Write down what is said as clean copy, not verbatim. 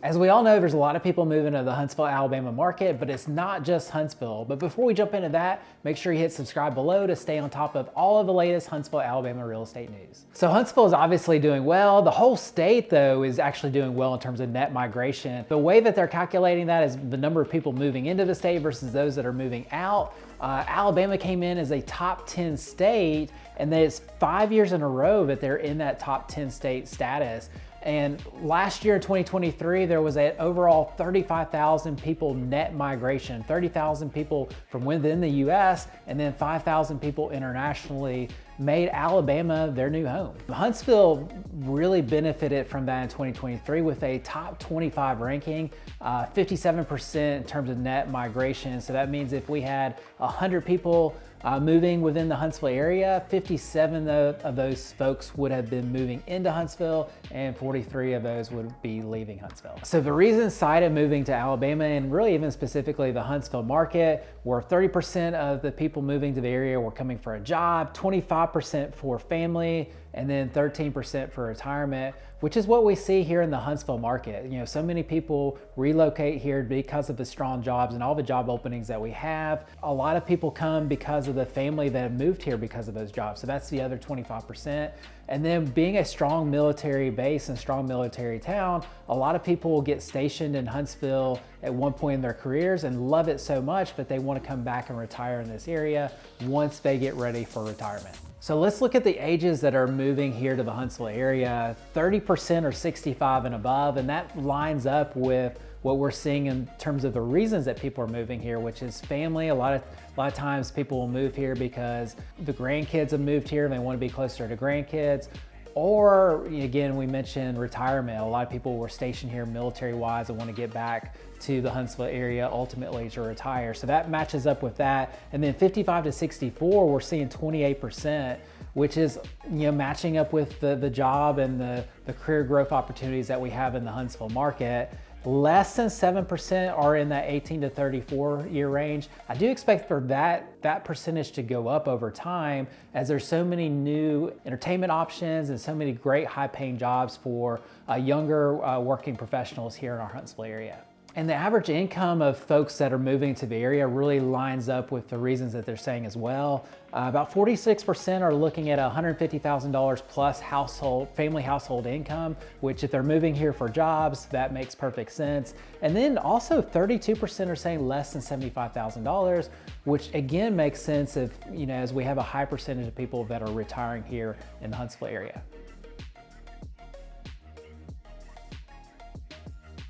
As we all know, there's a lot of people moving to the Huntsville, Alabama market, but it's not just Huntsville. But before we jump into that, make sure you hit subscribe below to stay on top of all of the latest Huntsville, Alabama real estate news. So Huntsville is obviously doing well. The whole state, though, is actually doing well in terms of net migration. The way that they're calculating that is the number of people moving into the state versus those that are moving out. Alabama came in as a top 10 state, and then it's 5 years in a row that they're in that top 10 state status. And last year, 2023, there was an overall 35,000 people net migration, 30,000 people from within the US, and then 5,000 people internationally made Alabama their new home. Huntsville really benefited from that in 2023 with a top 25 ranking, 57% in terms of net migration. So that means if we had 100 people moving within the Huntsville area, 57 of those folks would have been moving into Huntsville and 43 of those would be leaving Huntsville. So the reasons cited moving to Alabama, and really even specifically the Huntsville market, were 30% of the people moving to the area were coming for a job, 25% for family, and then 13% for retirement, which is what we see here in the Huntsville market. You know, so many people relocate here because of the strong jobs and all the job openings that we have. A lot of people come because of the family that have moved here because of those jobs. So that's the other 25%. And then being a strong military base and strong military town, a lot of people will get stationed in Huntsville at one point in their careers and love it so much that they want to come back and retire in this area once they get ready for retirement. So let's look at the ages that are moving here to the Huntsville area. 30% are 65 and above, and that lines up with what we're seeing in terms of the reasons that people are moving here, which is family. A lot of times people will move here because the grandkids have moved here and they want to be closer to grandkids. Or again, we mentioned retirement. A lot of people were stationed here military-wise and want to get back to the Huntsville area ultimately to retire. So that matches up with that. And then 55 to 64, we're seeing 28%, which is matching up with the job and the career growth opportunities that we have in the Huntsville market. Less than 7% are in that 18 to 34 year range. I do expect for that percentage to go up over time as there's so many new entertainment options and so many great high paying jobs for younger working professionals here in our Huntsville area. And the average income of folks that are moving to the area really lines up with the reasons that they're saying as well. About 46% are looking at $150,000 plus family household income, which if they're moving here for jobs, that makes perfect sense. And then also 32% are saying less than $75,000, which again makes sense if, as we have a high percentage of people that are retiring here in the Huntsville area.